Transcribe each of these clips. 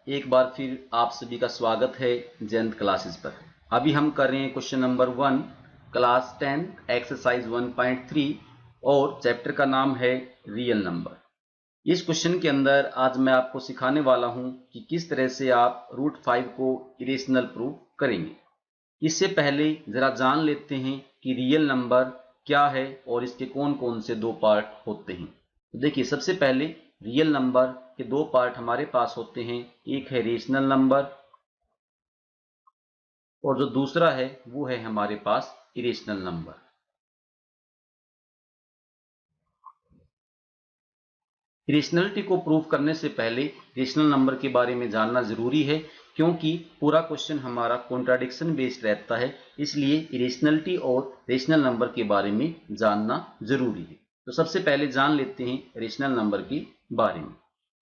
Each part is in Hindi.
एक बार फिर आप सभी का स्वागत है जयंत क्लासेस पर। अभी हम कर रहे हैं क्वेश्चन नंबर 1 क्लास 10 एक्सरसाइज 1.3 और चैप्टर का नाम है रियल नंबर। इस क्वेश्चन के अंदर आज मैं आपको सिखाने वाला हूं कि किस तरह से आप रूट 5 को इरेशनल प्रूव करेंगे। इससे पहले जरा जान लेते हैं कि रियल नंबर क्या है और इसके कौन कौन से दो पार्ट होते हैं। तो देखिए, सबसे पहले रियल नंबर के दो पार्ट हमारे पास होते हैं। एक है रेशनल नंबर और जो दूसरा है वो है हमारे पास इरेशनल नंबर। इरेशनलिटी को प्रूव करने से पहले रेशनल नंबर के बारे में जानना जरूरी है, क्योंकि पूरा क्वेश्चन हमारा कॉन्ट्राडिक्शन बेस्ड रहता है। इसलिए इरेशनलिटी और रेशनल नंबर के बारे में जानना जरूरी है। तो सबसे पहले जान लेते हैं रेशनल नंबर के बारे में।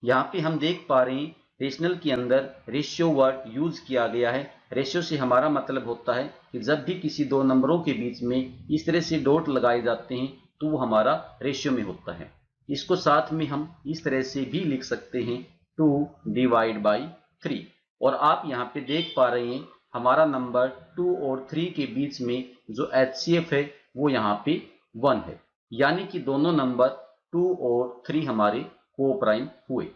यहाँ पे हम देख पा रहे हैं रेशनल के अंदर रेशियो वर्ड यूज किया गया है। रेशियो से हमारा मतलब होता है कि जब भी किसी दो नंबरों के बीच में इस तरह से डॉट लगाए जाते हैं तो वो हमारा रेशियो में होता है। इसको साथ में हम इस तरह से भी लिख सकते हैं 2 डिवाइड बाई 3। और आप यहाँ पे देख पा रहे हैं हमारा नंबर 2 और 3 के बीच में जो HCF है वो यहाँ पे 1 है, यानी कि दोनों नंबर 2 और 3 हमारे को प्राइम हुए।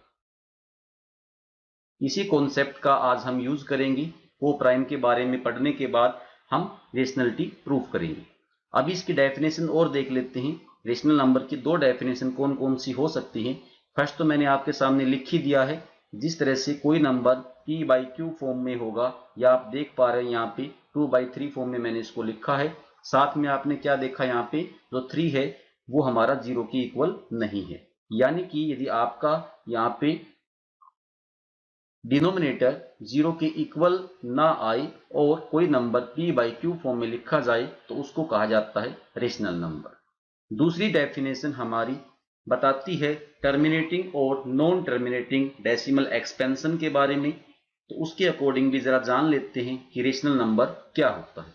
इसी कॉन्सेप्ट का आज हम यूज करेंगे। को प्राइम के बारे में पढ़ने के बाद हम रेशनलिटी प्रूफ करेंगे। अब इसकी डेफिनेशन और देख लेते हैं। रेशनल नंबर की दो डेफिनेशन कौन कौन सी हो सकती हैं। फर्स्ट तो मैंने आपके सामने लिख ही दिया है। जिस तरह से कोई नंबर p/q फॉर्म में होगा, या आप देख पा रहे हैं यहाँ पे 2/3 फॉर्म में मैंने इसको लिखा है। साथ में आपने क्या देखा, यहाँ पे जो 3 है वो हमारा 0 के इक्वल नहीं है, यानी कि यदि आपका यहाँ पे डिनोमिनेटर 0 के इक्वल ना आए और कोई नंबर p/q फॉर्म में लिखा जाए तो उसको कहा जाता है रेशनल नंबर। दूसरी डेफिनेशन हमारी बताती है टर्मिनेटिंग और नॉन टर्मिनेटिंग डेसिमल एक्सपेंशन के बारे में। तो उसके अकॉर्डिंग भी जरा जान लेते हैं कि रेशनल नंबर क्या होता है।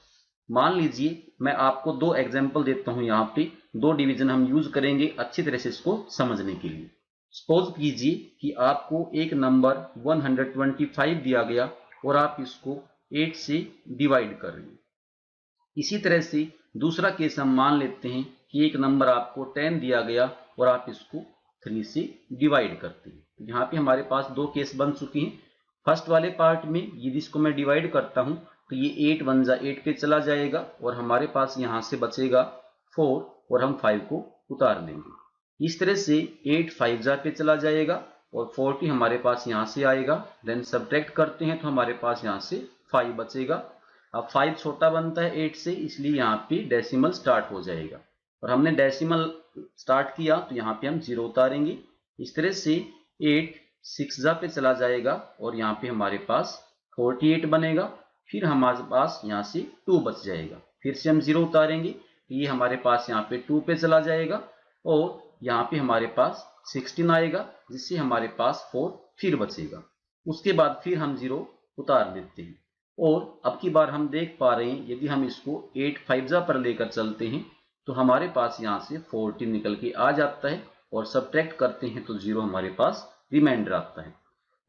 मान लीजिए मैं आपको दो एग्जाम्पल देता हूं। यहाँ पे दो डिवीजन हम यूज करेंगे अच्छी तरह से इसको समझने के लिए। सपोज कीजिए कि आपको एक नंबर 125 दिया गया और आप इसको 8 से डिवाइड कर रहे हैं। इसी तरह से दूसरा केस हम मान लेते हैं कि एक नंबर आपको 10 दिया गया और आप इसको 3 से डिवाइड करते हैं। तो यहाँ पे हमारे पास दो केस बन चुके हैं। फर्स्ट वाले पार्ट में यदि इसको मैं डिवाइड करता हूं तो ये 8 1 जा 8 पे चला जाएगा और हमारे पास यहाँ से बचेगा 4 और हम 5 को उतार देंगे। इस तरह से 8 5 जा पे चला जाएगा और 40 हमारे पास यहाँ से आएगा। देन सब्ट्रैक्ट करते हैं तो हमारे पास यहाँ से 5 बचेगा। अब 5 छोटा बनता है 8 से, इसलिए यहाँ पे डेसिमल स्टार्ट हो जाएगा और हमने डेसिमल स्टार्ट किया तो यहाँ पे हम 0 उतारेंगे। इस तरह से 8 6 जा पे चला जाएगा और यहाँ पे हमारे पास 48 बनेगा। फिर हमारे पास यहाँ से 2 बच जाएगा। फिर से हम 0 उतारेंगे तो ये हमारे पास यहाँ पे 2 पे चला जाएगा और यहाँ पे हमारे पास 16 आएगा, जिससे हमारे पास 4 फिर बचेगा। उसके बाद फिर हम 0 उतार देते हैं और अब की बार हम देख पा रहे हैं यदि हम इसको 8 5 जा पर लेकर चलते हैं तो हमारे पास यहाँ से 14 निकल के आ जाता है और सब्ट्रैक्ट करते हैं तो 0 हमारे पास रिमाइंडर आता है।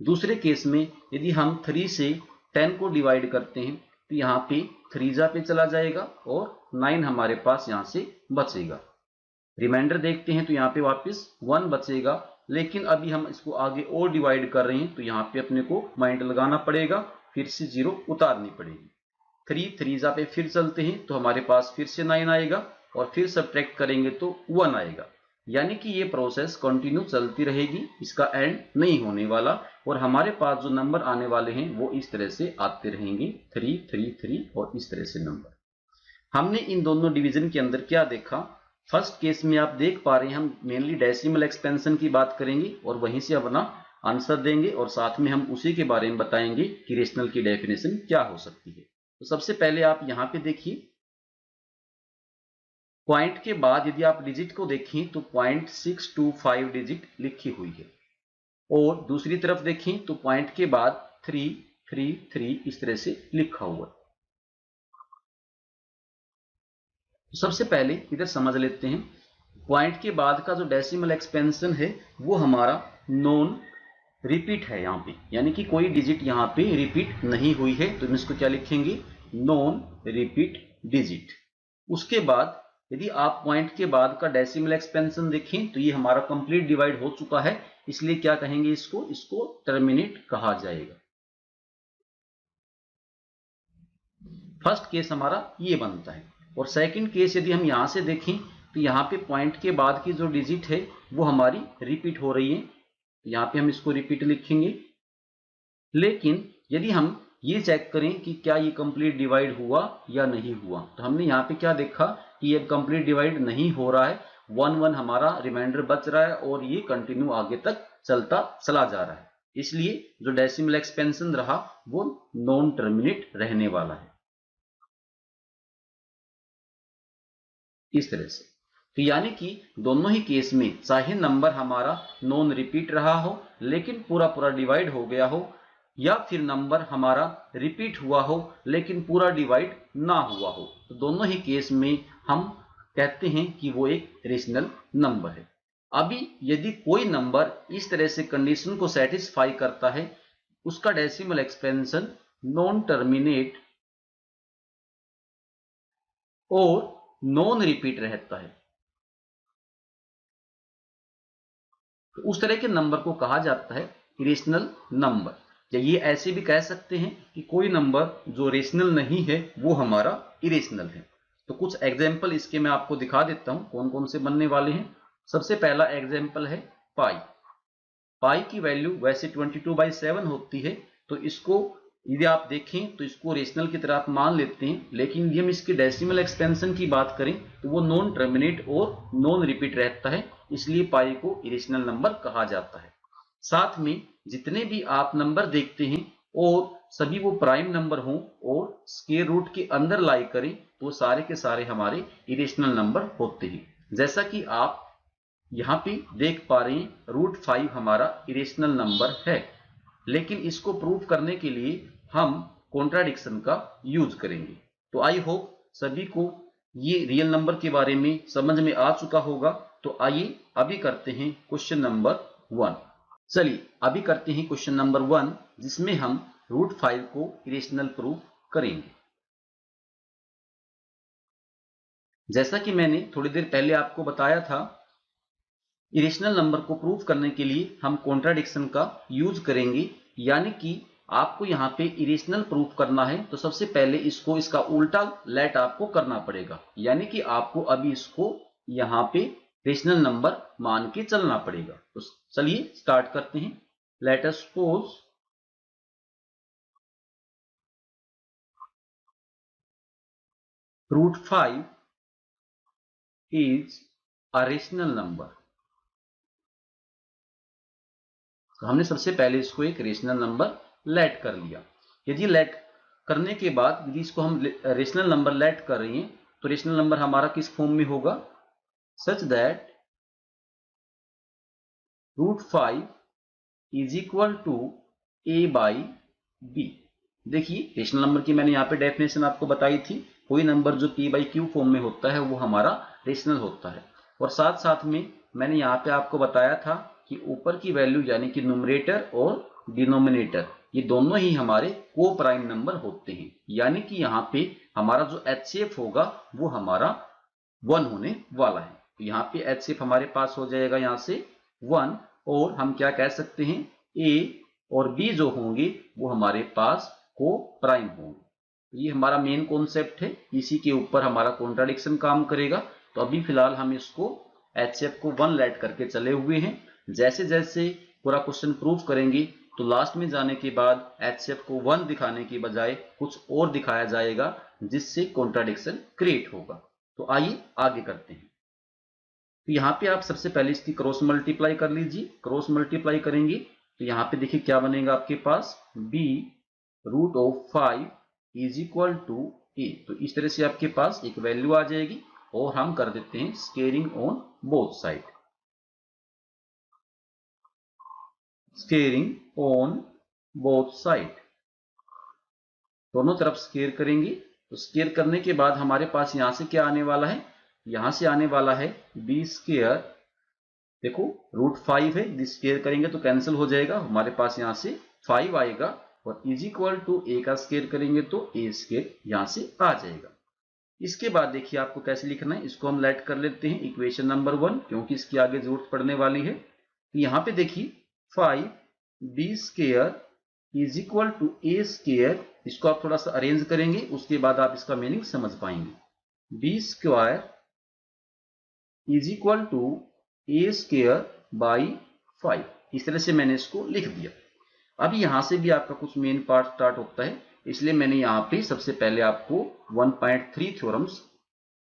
दूसरे केस में यदि हम 3 से 10 को डिवाइड करते हैं तो यहाँ पे 3 जा पे चला जाएगा और 9 हमारे पास यहाँ से बचेगा। रिमाइंडर देखते हैं तो यहाँ पे वापस 1 बचेगा, लेकिन अभी हम इसको आगे और डिवाइड कर रहे हैं तो यहाँ पे अपने को माइंड लगाना पड़ेगा, फिर से 0 उतारनी पड़ेगी। 3 3 जा पे फिर चलते हैं तो हमारे पास फिर से 9 आएगा और फिर सब्ट्रैक्ट करेंगे तो 1 आएगा। यानी कि ये प्रोसेस कंटिन्यू चलती रहेगी, इसका एंड नहीं होने वाला और हमारे पास जो नंबर आने वाले हैं वो इस तरह से आते रहेंगे 3 3 3 और इस तरह से नंबर। हमने इन दोनों डिवीजन के अंदर क्या देखा। फर्स्ट केस में आप देख पा रहे हैं हम मेनली डेसिमल एक्सपेंशन की बात करेंगे और वहीं से अपना आंसर देंगे और साथ में हम उसी के बारे में बताएंगे कि रेशनल की डेफिनेशन क्या हो सकती है। तो सबसे पहले आप यहाँ पे देखिए, पॉइंट के बाद यदि आप डिजिट को देखें तो 0.625 डिजिट लिखी हुई है और दूसरी तरफ देखें तो पॉइंट के बाद 3 3 3 इस तरह से लिखा हुआ है। तो सबसे पहले इधर समझ लेते हैं पॉइंट के बाद का जो डेसिमल एक्सपेंशन है वो हमारा नॉन रिपीट है यहाँ पे, यानी कि कोई डिजिट यहाँ पे रिपीट नहीं हुई है, तो हम इसको क्या लिखेंगे, नॉन रिपीट डिजिट। उसके बाद यदि आप पॉइंट के बाद का डेसिमल एक्सपेंशन देखें तो ये हमारा कंप्लीट डिवाइड हो चुका है, इसलिए क्या कहेंगे, इसको टर्मिनेट कहा जाएगा। फर्स्ट केस हमारा ये बनता है। और सेकंड केस यदि हम यहां से देखें तो यहाँ पे पॉइंट के बाद की जो डिजिट है वो हमारी रिपीट हो रही है, तो यहाँ पे हम इसको रिपीट लिखेंगे। लेकिन यदि हम ये चेक करें कि क्या ये कंप्लीट डिवाइड हुआ या नहीं हुआ, तो हमने यहाँ पे क्या देखा कि ये कंप्लीट डिवाइड नहीं हो रहा है, 1 1 हमारा रिमाइंडर बच रहा है और ये कंटिन्यू आगे तक चलता चला जा रहा है। इसलिए जो डेसिमल एक्सपेंशन रहा वो नॉन टर्मिनेट रहने वाला है, इस तरह से। तो यानी कि दोनों ही केस में चाहे नंबर हमारा नॉन रिपीट रहा हो लेकिन पूरा पूरा डिवाइड हो गया हो, या फिर नंबर हमारा रिपीट हुआ हो लेकिन पूरा डिवाइड ना हुआ हो, तो दोनों ही केस में हम कहते हैं कि वो एक रेशनल नंबर है। अभी यदि कोई नंबर इस तरह से कंडीशन को सेटिस्फाई करता है, उसका डेसिमल एक्सपेंशन नॉन टर्मिनेट और नॉन रिपीट रहता है, तो उस तरह के नंबर को कहा जाता है इरेशनल नंबर। या ये ऐसे भी कह सकते हैं कि कोई नंबर जो रेशनल नहीं है वो हमारा इरेशनल है। तो कुछ एग्जाम्पल इसके मैं आपको दिखा देता हूं कौन कौन से बनने वाले हैं। सबसे पहला एग्जाम्पल है पाई। पाई की वैल्यू वैसे 22/7 होती है, तो इसको यदि आप देखें तो इसको रेशनल की तरह आप मान लेते हैं, लेकिन यदि हम इसके डेसिमल एक्सपेंशन की बात करें तो वो नॉन टर्मिनेट और नॉन रिपीट रहता है, इसलिए पाई को इरेशनल नंबर कहा जाता है। साथ में जितने भी आप नंबर देखते हैं और सभी वो प्राइम नंबर हों और स्क्वायर रूट के अंदर लाई करें तो सारे के सारे हमारे इरेशनल नंबर होते हैं। जैसा कि आप यहाँ पे देख पा रहे हैं, √5 हमारा इरेशनल नंबर है, लेकिन इसको प्रूव करने के लिए हम कॉन्ट्राडिक्शन का यूज करेंगे। तो आई होप सभी को ये रियल नंबर के बारे में समझ में आ चुका होगा। तो आइए अभी करते हैं क्वेश्चन नंबर 1। चलिए अभी करते हैं क्वेश्चन नंबर 1, जिसमें हम √5 को इरेशनल प्रूव करेंगे। जैसा कि मैंने थोड़ी देर पहले आपको बताया था, इरेशनल नंबर को प्रूव करने के लिए हम कॉन्ट्राडिक्शन का यूज करेंगे, यानी कि आपको यहाँ पे इरेशनल प्रूफ करना है तो सबसे पहले इसका उल्टा लेट आपको करना पड़ेगा, यानी कि आपको अभी इसको यहाँ पे रेशनल नंबर मान के चलना पड़ेगा। तो चलिए स्टार्ट करते हैं। Let us suppose √5 is a rational number. तो हमने सबसे पहले इसको एक रेशनल नंबर लेट कर लिया। यदि लेट करने के बाद यदि इसको हम रेशनल नंबर लेट कर रहे हैं तो रेशनल नंबर हमारा किस फॉर्म में होगा, such that √5 is equal to a/b। देखिए रेशनल नंबर की मैंने यहाँ पे डेफिनेशन आपको बताई थी, कोई नंबर जो p/q फॉर्म में होता है वो हमारा रेशनल होता है। और साथ साथ में मैंने यहाँ पे आपको बताया था कि ऊपर की वैल्यू यानी कि न्यूमरेटर और डिनोमिनेटर ये दोनों ही हमारे को प्राइम नंबर होते हैं, यानी कि यहाँ पे हमारा जो HCF होगा वो हमारा 1 होने वाला है। तो यहाँ पे HCF हमारे पास हो जाएगा यहाँ से 1, और हम क्या कह सकते हैं, A और B जो होंगे वो हमारे पास को प्राइम होंगे। ये हमारा मेन कॉन्सेप्ट है, इसी के ऊपर हमारा कॉन्ट्राडिक्शन काम करेगा। तो अभी फिलहाल हम इसको HCF को 1 लेट करके चले हुए हैं। जैसे जैसे पूरा क्वेश्चन प्रूव करेंगे तो लास्ट में जाने के बाद HCF को 1 दिखाने की बजाय कुछ और दिखाया जाएगा, जिससे कॉन्ट्राडिक्शन क्रिएट होगा। तो आइए आगे करते हैं। तो यहाँ पे आप सबसे पहले इसकी क्रॉस मल्टीप्लाई कर लीजिए। क्रॉस मल्टीप्लाई करेंगे तो यहाँ पे देखिए क्या बनेगा आपके पास, b√5 is equal to a। तो इस तरह से आपके पास एक वैल्यू आ जाएगी और हम कर देते हैं squaring on both side. Squaring on both side, दोनों तरफ स्केयर करेंगे। तो स्केयर करने के बाद हमारे पास यहां से क्या आने वाला है, यहां से आने वाला है b² देखो √5 है, यदि स्क्वायर करेंगे तो कैंसिल हो जाएगा, हमारे पास यहाँ से 5 आएगा, और इज इक्वल टू ए का स्क्वायर करेंगे तो ए स्क्वायर यहाँ से आ जाएगा। इसके बाद देखिए आपको कैसे लिखना है, इसको हम लेट कर लेते हैं इक्वेशन नंबर 1, क्योंकि इसकी आगे जरूरत पड़ने वाली है। तो यहाँ पे देखिए 5b square is equal to a square, इसको आप थोड़ा सा अरेंज करेंगे, उसके बाद आप इसका मीनिंग समझ पाएंगे। b square is equal to a square by 5, इस तरह से मैंने इसको लिख दिया। अब यहां से भी आपका कुछ मेन पार्ट स्टार्ट होता है, इसलिए मैंने यहाँ पे सबसे पहले आपको 1.3 थ्योरम्स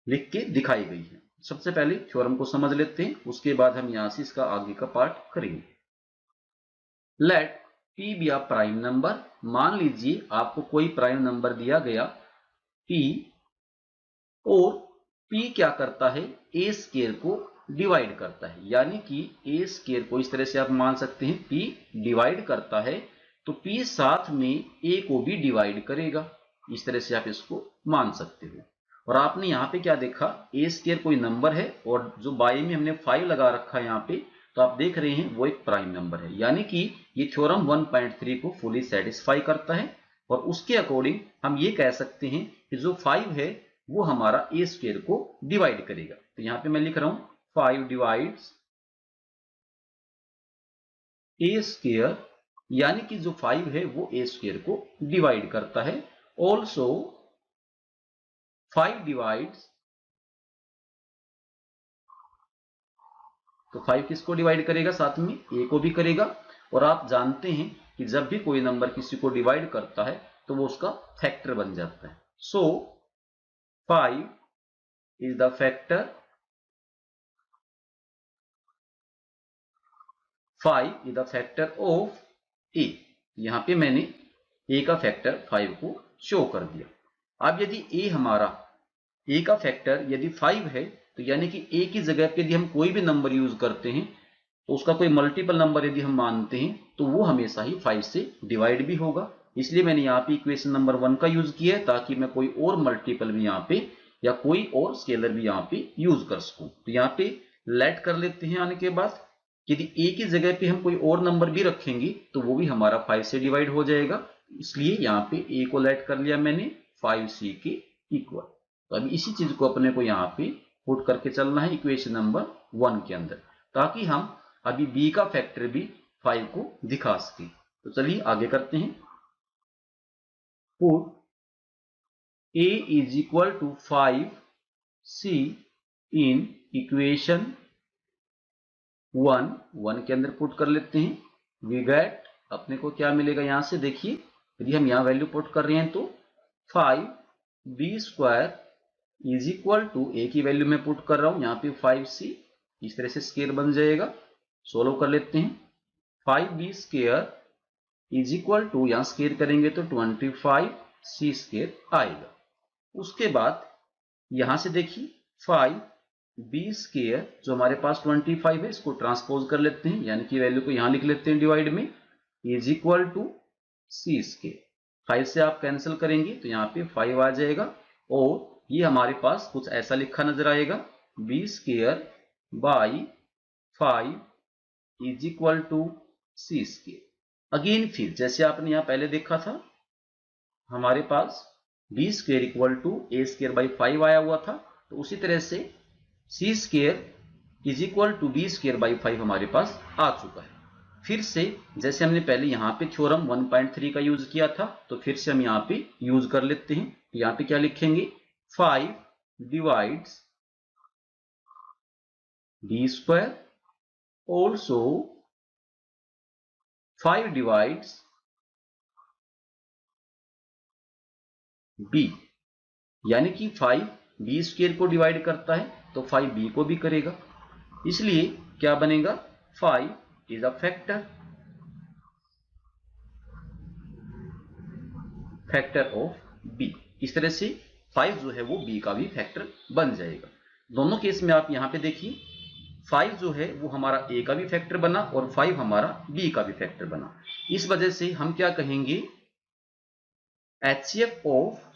लिख के दिखाई गई है। सबसे पहले थ्योरम को समझ लेते हैं, उसके बाद हम यहां से इसका आगे का पार्ट करेंगे। Let p be a prime number, मान लीजिए आपको कोई प्राइम नंबर दिया गया p, और p क्या करता है, a स्क्वायर को डिवाइड करता है, यानी कि a स्क्वायर को इस तरह से आप मान सकते हैं p डिवाइड करता है, तो p साथ में a को भी डिवाइड करेगा, इस तरह से आप इसको मान सकते हो। और आपने यहाँ पे क्या देखा, a स्क्वायर कोई नंबर है, और जो बाई में हमने 5 लगा रखा है यहाँ पे, तो आप देख रहे हैं वो एक प्राइम नंबर है, यानी कि ये थ्योरम 1.3 को फुली सेटिस्फाई करता है। और उसके अकॉर्डिंग हम ये कह सकते हैं कि जो 5 है वो हमारा ए स्क्वायर को डिवाइड करेगा। तो यहां पे मैं लिख रहा हूं 5 डिवाइड्स ए स्क्वायर, यानी कि जो 5 है वो ए स्क्वायर को डिवाइड करता है। ऑल्सो 5 डिवाइड्स, तो 5 किसको डिवाइड करेगा, साथ में ए को भी करेगा। और आप जानते हैं कि जब भी कोई नंबर किसी को डिवाइड करता है तो वो उसका फैक्टर बन जाता है। सो 5 is the factor, 5 is the factor of a, यहां पे मैंने a का फैक्टर 5 को शो कर दिया। अब यदि a हमारा, a का फैक्टर यदि 5 है, तो यानी कि a की जगह पे यदि हम कोई भी नंबर यूज करते हैं, तो उसका कोई मल्टीपल नंबर यदि हम मानते हैं, तो वो हमेशा ही 5 से डिवाइड भी होगा। इसलिए मैंने यहाँ पे इक्वेशन नंबर 1 का यूज किया है, ताकि मैं कोई और मल्टीपल भी यहाँ पे या कोई और स्केलर भी यहाँ पे यूज कर सकूं। तो यहाँ पे लेट कर लेते हैं। आने के बाद यदि a की जगह पे हम कोई और नंबर भी रखेंगे तो वो भी हमारा 5 से डिवाइड हो जाएगा, इसलिए यहाँ पे a को लेट कर लिया मैंने 5c के इक्वल। तो अभी इसी चीज को अपने को यहाँ पे पुट करके चलना है इक्वेशन नंबर 1 के अंदर, ताकि हम अभी b का फैक्टर भी 5 को दिखा सके। तो चलिए आगे करते हैं। Put a is equal to 5c in equation 1 के अंदर पुट कर लेते हैं। वी गेट, अपने को क्या मिलेगा यहां से, देखिए यदि हम यहां वैल्यू पुट कर रहे हैं तो 5b square is equal to, a की वैल्यू मैं पुट कर रहा हूं यहाँ पे 5c, इस तरह से स्क्वायर बन जाएगा। सोल्व कर लेते हैं। 5b square is equal to, यहां स्क्वायर करेंगे तो 25c स्क्वायर आएगा। उसके बाद यहां से देखिए 5b स्क्वायर जो हमारे पास 25 है, इसको ट्रांसपोज कर लेते हैं, यानी कि वैल्यू को यहां लिख लेते हैं डिवाइड में, is equal to c square. 5 से आप कैंसिल करेंगे तो यहाँ पे 5 आ जाएगा, और ये हमारे पास कुछ ऐसा लिखा नजर आएगा, b square by 5 is equal to c square. Again फिर जैसे आपने यहां पहले देखा था, हमारे पास b square equal to a square by 5 आया हुआ था, तो उसी तरह से c square is equal to b square by 5 हमारे पास आ चुका है। फिर से जैसे हमने पहले यहाँ पे थ्योरम 1.3 का यूज किया था, तो फिर से हम यहाँ पे यूज कर लेते हैं। यहाँ पे क्या लिखेंगे, 5 divides b square, also 5 divides b, यानी कि 5 b स्क्वायर को डिवाइड करता है तो 5 b को भी करेगा, इसलिए क्या बनेगा, 5 is a factor of b। इस तरह से 5 जो है वो b का भी फैक्टर बन जाएगा। दोनों केस में आप यहां पे देखिए, 5 जो है वो हमारा a का भी फैक्टर बना और 5 हमारा b का भी फैक्टर बना। इस वजह से हम क्या कहेंगे, HCF of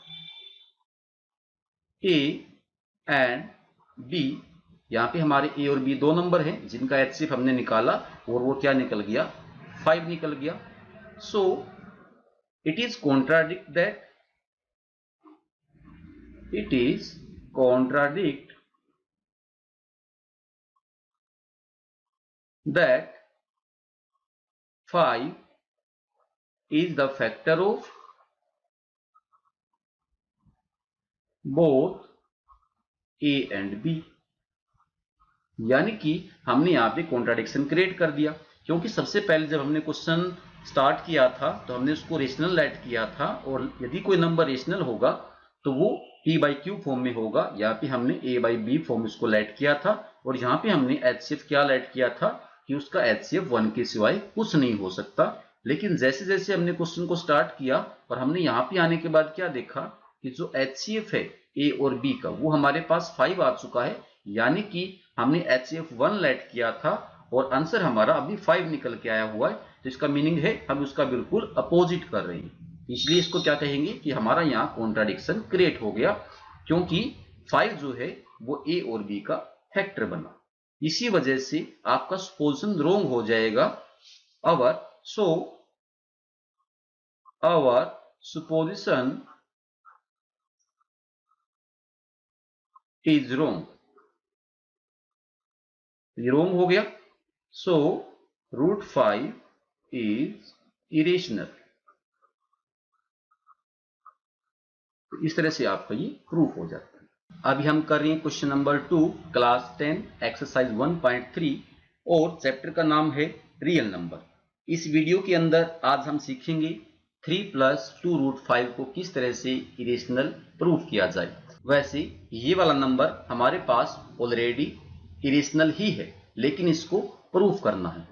a and b यहाँ पे हमारे ए और बी दो नंबर हैं जिनका एचसीएफ हमने निकाला और वो क्या निकल गया, 5 निकल गया। So it is contradict that 5 is the factor of both A and B। यानी कि हमने यहाँ पे कॉन्ट्राडिक्शन क्रिएट कर दिया, क्योंकि सबसे पहले जब हमने क्वेश्चन स्टार्ट किया था तो हमने उसको रेशनल लेट किया था, और यदि कोई नंबर रेशनल होगा तो वो P बाई Q फॉर्म में होगा। यहाँ पे हमने A बाई B फॉर्म इसको लेट किया था, और यहाँ पे हमने HCF क्या लेट किया था कि उसका HCF 1 के सिवाय कुछ नहीं हो सकता। लेकिन जैसे जैसे हमने क्वेश्चन को स्टार्ट किया और हमने यहाँ पे आने के बाद क्या देखा कि जो HCF है A और B का वो हमारे पास 5 आ चुका है, यानी कि हमने HCF 1 लेट किया था और आंसर हमारा अभी 5 निकल के आया हुआ है। तो इसका मीनिंग है हम उसका बिल्कुल अपोजिट कर रहे हैं, इसलिए इसको क्या कहेंगे कि हमारा यहाँ कॉन्ट्राडिक्शन क्रिएट हो गया, क्योंकि 5 जो है वो A और B का फैक्टर बना। इसी वजह से आपका सपोजिशन रोंग हो जाएगा। our supposition is wrong, ये रोंग हो गया। सो √5 इज इरेशनल। तो इस तरह से आपका ये प्रूफ हो जाता है। अभी हम कर रहे हैं क्वेश्चन नंबर 2 क्लास 10 एक्सरसाइज 1.3 और चैप्टर का नाम है रियल नंबर। इस वीडियो के अंदर आज हम सीखेंगे 3 + 2√5 को किस तरह से इरेशनल प्रूफ किया जाए। वैसे ये वाला नंबर हमारे पास ऑलरेडी इरेशनल ही है, लेकिन इसको प्रूफ करना है।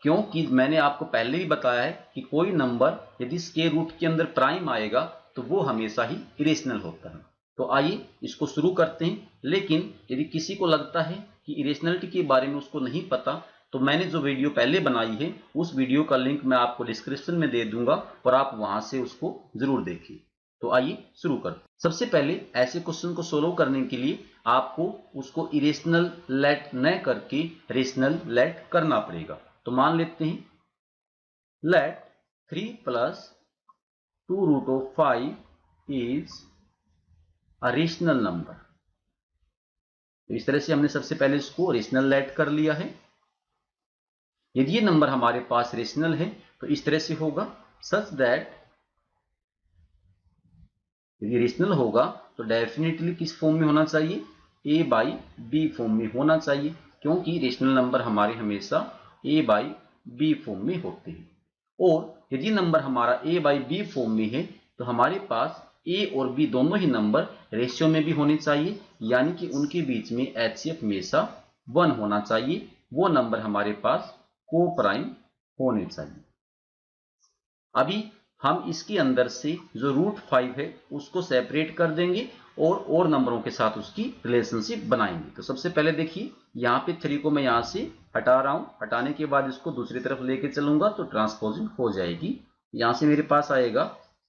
क्योंकि मैंने आपको पहले ही बताया है कि कोई नंबर यदि स्क्वायर रूट के अंदर प्राइम आएगा तो वो हमेशा ही इरेशनल होता है। तो आइए इसको शुरू करते हैं। लेकिन यदि किसी को लगता है कि इरेशनलिटी के बारे में उसको नहीं पता, तो मैंने जो वीडियो पहले बनाई है उस वीडियो का लिंक मैं आपको डिस्क्रिप्शन में दे दूंगा और आप वहां से उसको जरूर देखिए। तो आइए शुरू करते हैं। सबसे पहले ऐसे क्वेश्चन को सोल्व करने के लिए आपको उसको इरेशनल लेट न करके रेशनल लेट करना पड़ेगा। तो मान लेते हैं let 3 + 2√5 is a rational number. तो इस तरह से हमने सबसे पहले इसको रेशनल लेट कर लिया है। यदि ये नंबर हमारे पास रेशनल है तो इस तरह से होगा सच दैट, यदि रेशनल होगा तो डेफिनेटली किस फॉर्म में होना चाहिए, A बाई B फॉर्म में होना चाहिए, क्योंकि रेशनल नंबर हमारे हमेशा A बाई B फॉर्म में होते हैं। और यदि नंबर हमारा A बाई B फॉर्म में है तो हमारे पास A और B दोनों ही नंबर रेशियो में भी होने चाहिए, यानी कि उनके बीच में HCF हमेशा 1 होना चाहिए। वो नंबर हमारे पास को प्राइम होने चाहिए। अभी हम इसके अंदर से जो √5 है उसको सेपरेट कर देंगे और नंबरों के साथ उसकी रिलेशनशिप बनाएंगे। तो सबसे पहले देखिए यहाँ पे 3 को मैं यहाँ से हटा रहा हूँ, हटाने के बाद इसको दूसरी तरफ लेके चलूंगा तो ट्रांसपोजिंग हो जाएगी। यहाँ से मेरे पास आएगा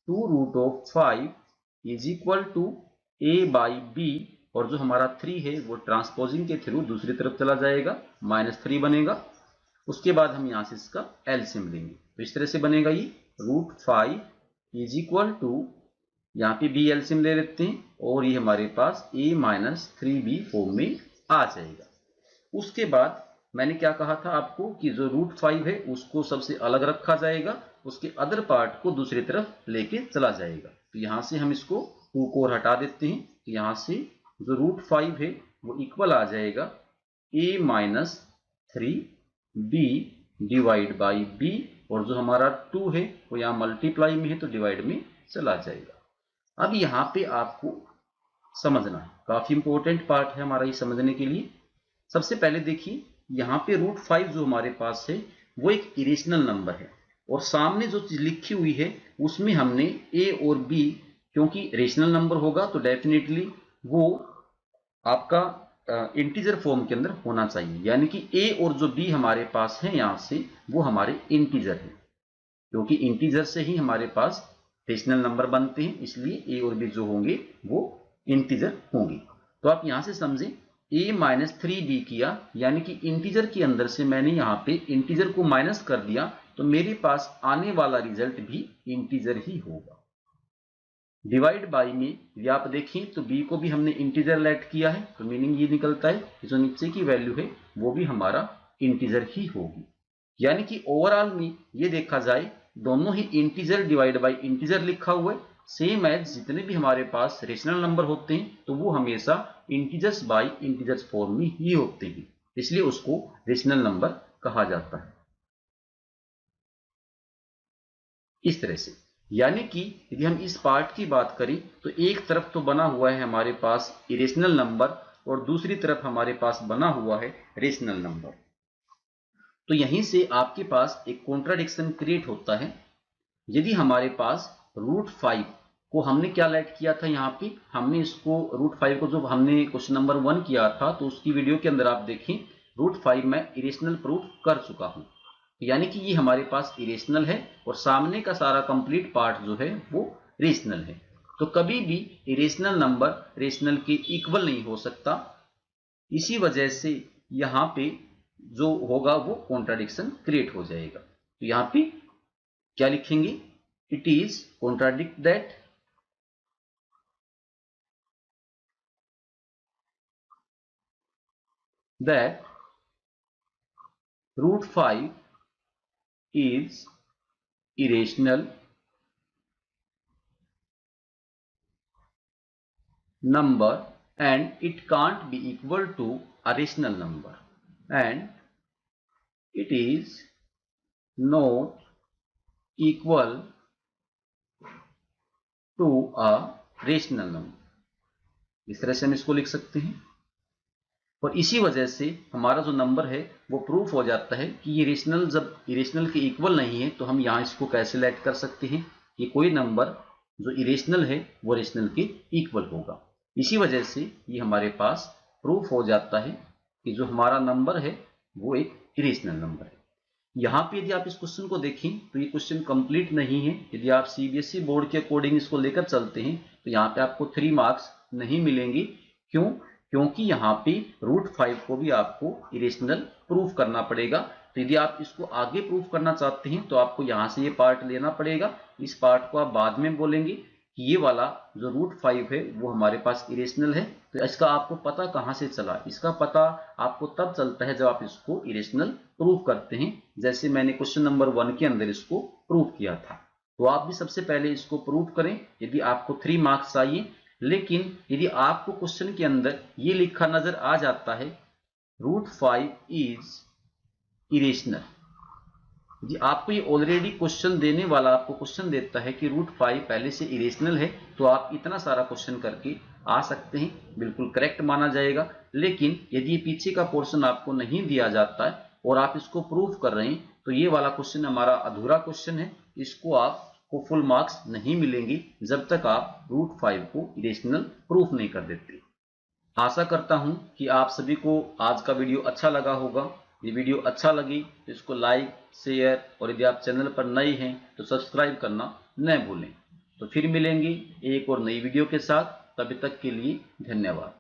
2√5 is equal to A by B, और जो हमारा 3 है वो ट्रांसपोजिंग के थ्रू दूसरी तरफ चला जाएगा, -3 बनेगा। उसके बाद हम यहाँ से इसका एलसीएम लेंगे, तो इस तरह से बनेगा ये √5 इज इक्वल टू, यहाँ पे B एलसीएम ले लेते हैं और ये हमारे पास A - 3B फॉर्म में आ जाएगा। उसके बाद मैंने क्या कहा था आपको कि जो √5 है उसको सबसे अलग रखा जाएगा, उसके अदर पार्ट को दूसरी तरफ लेके चला जाएगा। तो यहाँ से हम इसको 2 को हटा देते हैं, तो यहाँ से जो √5 है वो इक्वल आ जाएगा A - 3B divide by B, और जो हमारा 2 है वो यहाँ मल्टीप्लाई में है तो डिवाइड में चला जाएगा। अब यहाँ पे आपको समझना है, काफी इंपॉर्टेंट पार्ट है हमारा ये समझने के लिए। सबसे पहले देखिए यहाँ पे √5 जो हमारे पास है वो एक इरेशनल नंबर है, और सामने जो चीज लिखी हुई है उसमें हमने A और B, क्योंकि रेशनल नंबर होगा तो डेफिनेटली वो आपका इंटीजर फॉर्म के अंदर होना चाहिए, यानी कि A और जो B हमारे पास है यहाँ से वो हमारे इंटीजर है, क्योंकि इंटीजर से ही हमारे पास रेशनल नंबर बनते हैं, इसलिए A और B जो होंगे वो इंटीजर होंगे। तो आप यहाँ से समझें a माइनस 3b किया, यानी कि इंटीजर के अंदर से मैंने यहाँ पे इंटीजर को माइनस कर दिया, तो मेरे पास आने वाला रिजल्ट भी इंटीजर ही होगा। डिवाइड बाई में यदि आप देखें तो b को भी हमने इंटीजर लेट किया है, तो मीनिंग ये निकलता है कि जो नीचे की वैल्यू है वो भी हमारा इंटीजर ही होगी। यानी कि ओवरऑल में ये देखा जाए दोनों ही इंटीजर डिवाइड बाई इंटीजर लिखा हुआ है, सेम एज जितने भी हमारे पास रेशनल नंबर होते हैं तो वो हमेशा इंटीजर्स बाई इंटीजर्स फॉर्म में ही होते हैं, इसलिए उसको रेशनल नंबर कहा जाता है। इस तरह से यानी कि यदि हम इस पार्ट की बात करें तो एक तरफ तो बना हुआ है हमारे पास इरेशनल नंबर और दूसरी तरफ हमारे पास बना हुआ है रेशनल नंबर। तो यहीं से आपके पास एक कॉन्ट्राडिक्शन क्रिएट होता है। यदि हमारे पास √5 को हमने क्या लेट किया था, यहाँ पे हमने इसको √5 को जो हमने क्वेश्चन नंबर 1 किया था तो उसकी वीडियो के अंदर आप देखें √5 मैं इरेशनल प्रूफ कर चुका हूं, यानी कि ये हमारे पास इरेशनल है और सामने का सारा कंप्लीट पार्ट जो है वो रेशनल है। तो कभी भी इरेशनल नंबर रेशनल के इक्वल नहीं हो सकता, इसी वजह से यहाँ पे जो होगा वो कॉन्ट्राडिक्शन क्रिएट हो जाएगा। तो यहाँ पे क्या लिखेंगे, it is contradict that √5 is irrational number and it can't be equal to a rational number and it is not equal to a rational number। इस तरह से हम इसको लिख सकते हैं और इसी वजह से हमारा जो नंबर है वो प्रूफ हो जाता है कि ये रेशनल जब इरेशनल के इक्वल नहीं है तो हम यहाँ इसको कैसे लेट कर सकते हैं कि कोई नंबर जो इरेशनल है वो रेशनल के इक्वल होगा। इसी वजह से ये हमारे पास प्रूफ हो जाता है कि जो हमारा नंबर है वो एक इरेशनल नंबर है। यहाँ पे यदि आप इस क्वेश्चन को देखें तो ये क्वेश्चन कंप्लीट नहीं है। यदि आप सीबीएसई बोर्ड के अकॉर्डिंग इसको लेकर चलते हैं तो यहाँ पे आपको 3 मार्क्स नहीं मिलेंगे। क्यों? क्योंकि यहाँ पे √5 को भी आपको इरेशनल प्रूफ करना पड़ेगा। तो यदि आप इसको आगे प्रूफ करना चाहते हैं तो आपको यहाँ से ये पार्ट लेना पड़ेगा। इस पार्ट को आप बाद में बोलेंगे कि ये वाला जो √5 है वो हमारे पास इरेशनल है। तो इसका आपको पता कहाँ से चला? इसका पता आपको तब चलता है जब आप इसको इरेशनल प्रूफ करते हैं, जैसे मैंने क्वेश्चन नंबर 1 के अंदर इसको प्रूफ किया था। तो आप भी सबसे पहले इसको प्रूफ करें यदि आपको 3 मार्क्स चाहिए। लेकिन यदि आपको क्वेश्चन के अंदर ये लिखा नजर आ जाता है √5 इज इरेशनल, जी आपको ये ऑलरेडी क्वेश्चन देने वाला आपको क्वेश्चन देता है कि √5 पहले से इरेशनल है, तो आप इतना सारा क्वेश्चन करके आ सकते हैं, बिल्कुल करेक्ट माना जाएगा। लेकिन यदि ये पीछे का पोर्शन आपको नहीं दिया जाता है और आप इसको प्रूफ कर रहे हैं तो ये वाला क्वेश्चन हमारा अधूरा क्वेश्चन है, इसको आपको फुल मार्क्स नहीं मिलेंगे जब तक आप √5 को इरेशनल प्रूफ नहीं कर देते। आशा करता हूं कि आप सभी को आज का वीडियो अच्छा लगा होगा। ये वीडियो अच्छा लगी तो इसको लाइक, शेयर और यदि आप चैनल पर नए हैं तो सब्सक्राइब करना न भूलें। तो फिर मिलेंगे एक और नई वीडियो के साथ, तब तक के लिए धन्यवाद।